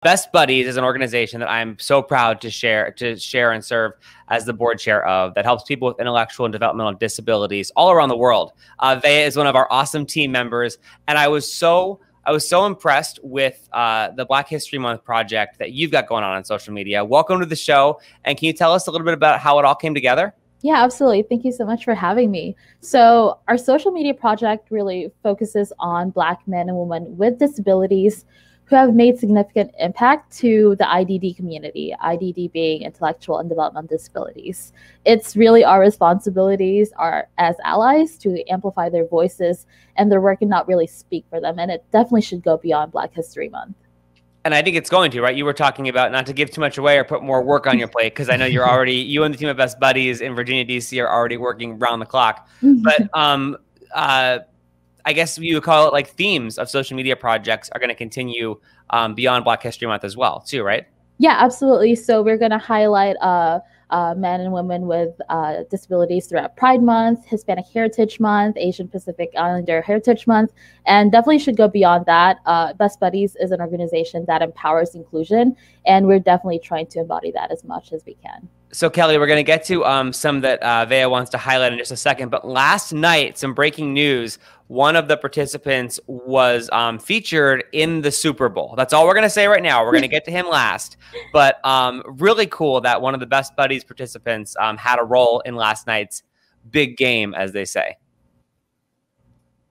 Best Buddies is an organization that I'm so proud to share and serve as the board chair of, that helps people with intellectual and developmental disabilities all around the world. Vea is one of our awesome team members, and I was so impressed with the Black History Month project that you've got going on social media. Welcome to the show, and can you tell us a little bit about how it all came together? Yeah, absolutely. Thank you so much for having me. So our social media project really focuses on Black men and women with disabilities who have made significant impact to the IDD community, IDD being intellectual and developmental disabilities. It's really our responsibilities as allies to amplify their voices and their work and not really speak for them. And it definitely should go beyond Black History Month. And I think it's going to, right? You were talking about, not to give too much away or put more work on your plate, because I know you're already, you and the team of Best Buddies in Virginia, D.C. are already working round the clock. But I guess you would call it like themes of social media projects are going to continue beyond Black History Month as well, too, right? Yeah, absolutely. So we're going to highlight men and women with disabilities throughout Pride Month, Hispanic Heritage Month, Asian Pacific Islander Heritage Month, and definitely should go beyond that. Best Buddies is an organization that empowers inclusion, and we're definitely trying to embody that as much as we can. So, Kelly, we're going to get to some that Vea wants to highlight in just a second. But last night, some breaking news. One of the participants was featured in the Super Bowl. That's all we're going to say right now. We're going to get to him last. But really cool that one of the Best Buddies participants had a role in last night's big game, as they say.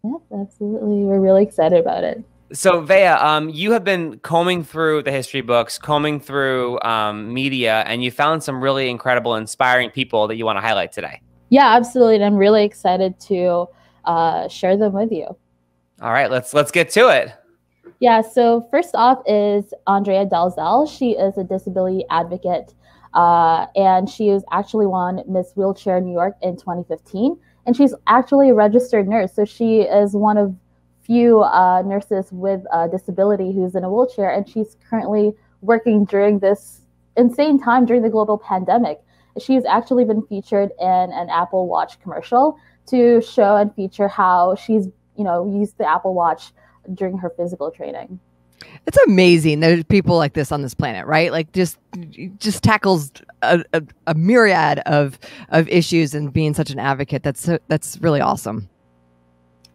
Yes, absolutely. We're really excited about it. So, Vea, you have been combing through the history books, combing through media, and you found some really incredible, inspiring people that you want to highlight today. Yeah, absolutely. And I'm really excited to share them with you. All right, let's get to it. Yeah, so first off is Andrea Dalzell. She is a disability advocate, and she was actually won Miss Wheelchair New York in 2015. And she's actually a registered nurse. So she is one of few nurses with a disability who's in a wheelchair, and she's currently working during this insane time during the global pandemic. She's actually been featured in an Apple Watch commercial to show and feature how she's, used the Apple Watch during her physical training. It's amazing there's people like this on this planet, right? Like just tackles a myriad of issues and being such an advocate. That's really awesome.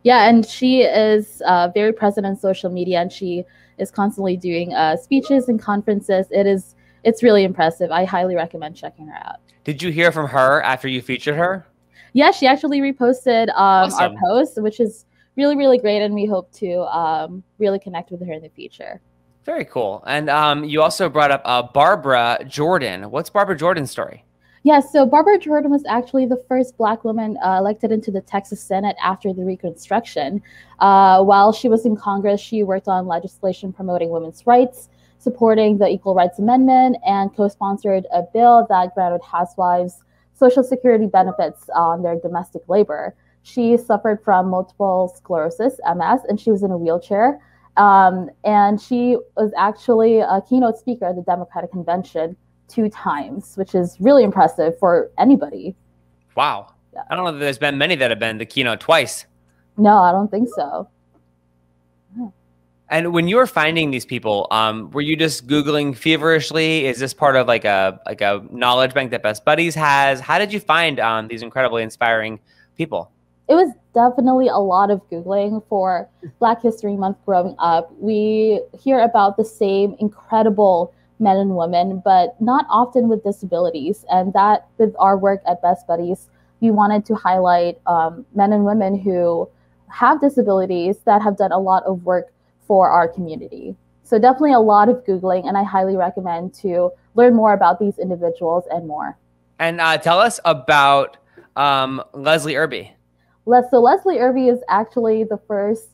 Yeah, and she is very present on social media, and she is constantly doing speeches and conferences. It's really impressive. I highly recommend checking her out. Did you hear from her after you featured her? Yeah, she actually reposted Awesome. our post, which is really, really great, and we hope to really connect with her in the future. Very cool. And you also brought up Barbara Jordan. What's Barbara Jordan's story? Yeah, so Barbara Jordan was actually the first Black woman elected into the Texas Senate after the Reconstruction. While she was in Congress, she worked on legislation promoting women's rights, supporting the Equal Rights Amendment, and co-sponsored a bill that granted housewives Social Security benefits on their domestic labor. She suffered from multiple sclerosis, MS, and she was in a wheelchair. And she was actually a keynote speaker at the Democratic Convention 2 times, which is really impressive for anybody. Wow. Yeah. I don't know that there's been many that have been the keynote twice. No, I don't think so. Yeah. And when you were finding these people, were you just Googling feverishly? Is this part of like a knowledge bank that Best Buddies has? How did you find these incredibly inspiring people? It was definitely a lot of Googling for Black History Month growing up. We hear about the same incredible men and women, but not often with disabilities. And that with our work at Best Buddies, we wanted to highlight men and women who have disabilities that have done a lot of work for our community. So definitely a lot of Googling, and I highly recommend to learn more about these individuals and more. And tell us about Leslie Irby. So Leslie Irby is actually the first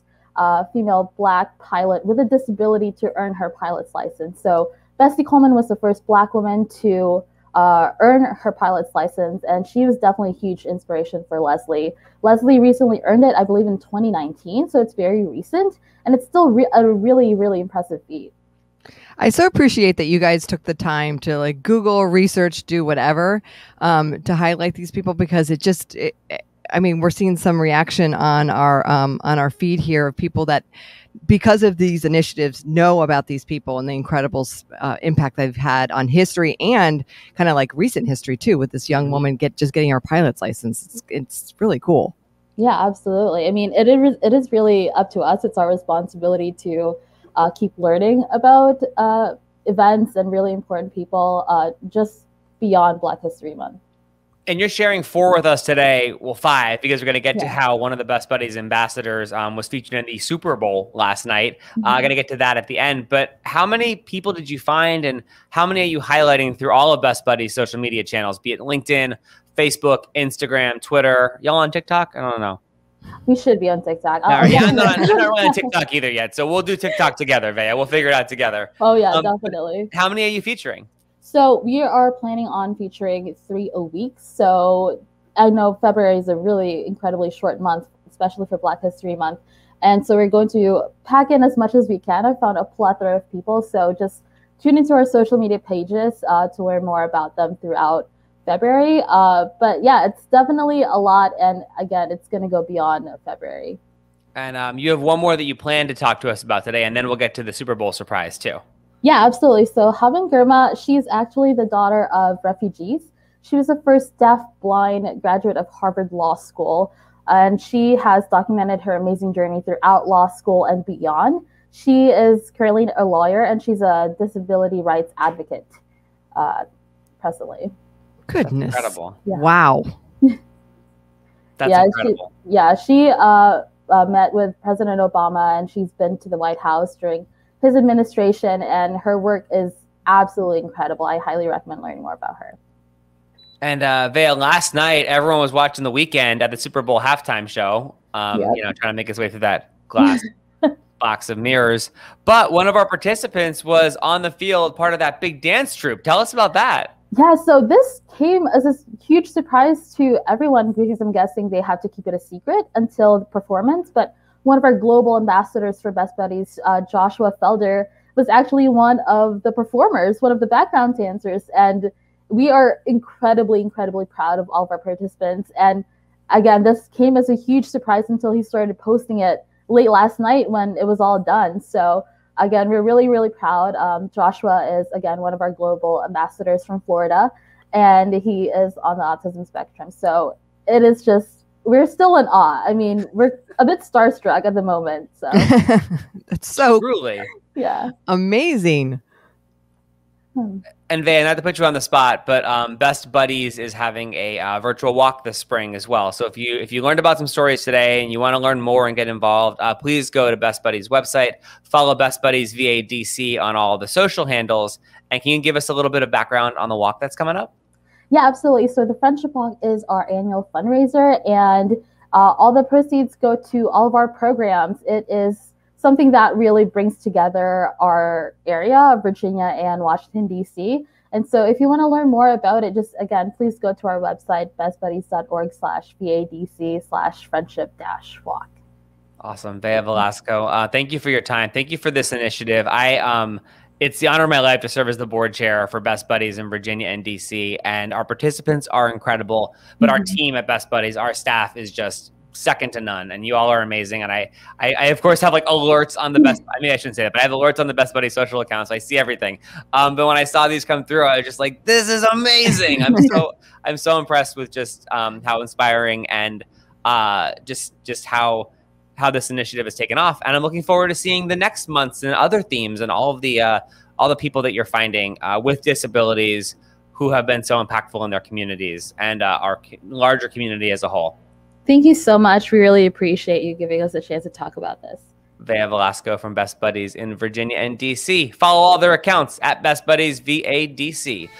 female Black pilot with a disability to earn her pilot's license. So Bessie Coleman was the first Black woman to earn her pilot's license, and she was definitely a huge inspiration for Leslie. Leslie recently earned it, I believe, in 2019, so it's very recent, and it's still a really, really impressive feat. I so appreciate that you guys took the time to Google, research, do whatever to highlight these people, because I mean, we're seeing some reaction on our feed here of people that, because of these initiatives, know about these people and the incredible impact they've had on history and kind of like recent history too, with this young woman getting her pilot's license. It's really cool. Yeah, absolutely. I mean, it is really up to us. It's our responsibility to keep learning about events and really important people just beyond Black History Month. And you're sharing 4 with us today, well, 5, because we're going to get to how one of the Best Buddies ambassadors was featured in the Super Bowl last night. Going to get to that at the end. But how many people did you find, and how many are you highlighting through all of Best Buddies' social media channels, be it LinkedIn, Facebook, Instagram, Twitter? Y'all on TikTok? I don't know. We should be on TikTok. I'm not really on TikTok either yet. So we'll do TikTok together, Vea. We'll figure it out together. Oh, yeah, definitely. How many are you featuring? So we are planning on featuring 3 a week. So I know February is a really incredibly short month, especially for Black History Month. And so we're going to pack in as much as we can. I found a plethora of people. So just tune into our social media pages to learn more about them throughout February. But yeah, it's definitely a lot. And again, it's going to go beyond February. And you have one more that you plan to talk to us about today, and then we'll get to the Super Bowl surprise too. Yeah, absolutely. So Haben Girma, she's actually the daughter of refugees. She was the first deaf-blind graduate of Harvard Law School, and she has documented her amazing journey throughout law school and beyond. She is currently a lawyer, and she's a disability rights advocate presently. Goodness. That's incredible. Yeah. Wow. That's incredible. She met with President Obama, and she's been to the White House during his administration, and her work is absolutely incredible. I highly recommend learning more about her. And Vea, last night, everyone was watching The Weeknd at the Super Bowl halftime show, you know, trying to make his way through that glass box of mirrors. But one of our participants was on the field, part of that big dance troupe. Tell us about that. Yeah, so this came as a huge surprise to everyone because I'm guessing they have to keep it a secret until the performance. But one of our global ambassadors for Best Buddies, Joshua Felder, was actually one of the performers, one of the background dancers. And we are incredibly, incredibly proud of all of our participants. And again, this came as a huge surprise until he started posting it late last night when it was all done. So again, we're really, really proud. Joshua is, again, one of our global ambassadors from Florida, and he is on the autism spectrum. So it is just, we're still in awe. I mean, we're a bit starstruck at the moment. So that's so truly amazing. And Vea, not to put you on the spot, but Best Buddies is having a virtual walk this spring as well. So if you learned about some stories today and you want to learn more and get involved, please go to Best Buddies website, follow Best Buddies VADC on all the social handles. And can you give us a little bit of background on the walk that's coming up? Yeah, absolutely. So the Friendship Walk is our annual fundraiser, and all the proceeds go to all of our programs. It is something that really brings together our area, Virginia and Washington, D.C. And so if you want to learn more about it, just again, please go to our website, bestbuddies.org/VADC/friendship-walk. Awesome. Vea Velasco, thank you for your time. Thank you for this initiative. It's the honor of my life to serve as the board chair for Best Buddies in Virginia and DC. And our participants are incredible, but our team at Best Buddies, our staff is just second to none. And you all are amazing. And I of course have like alerts on the Best, I mean, I shouldn't say that, but I have alerts on the Best Buddies social accounts. So I see everything. But when I saw these come through, I was just like, this is amazing. I'm so impressed with just how inspiring and just how this initiative has taken off. And I'm looking forward to seeing the next months and other themes and all the people that you're finding with disabilities who have been so impactful in their communities and our larger community as a whole. Thank you so much. We really appreciate you giving us a chance to talk about this. Vea Velasco from Best Buddies in Virginia and DC. Follow all their accounts at Best Buddies VADC.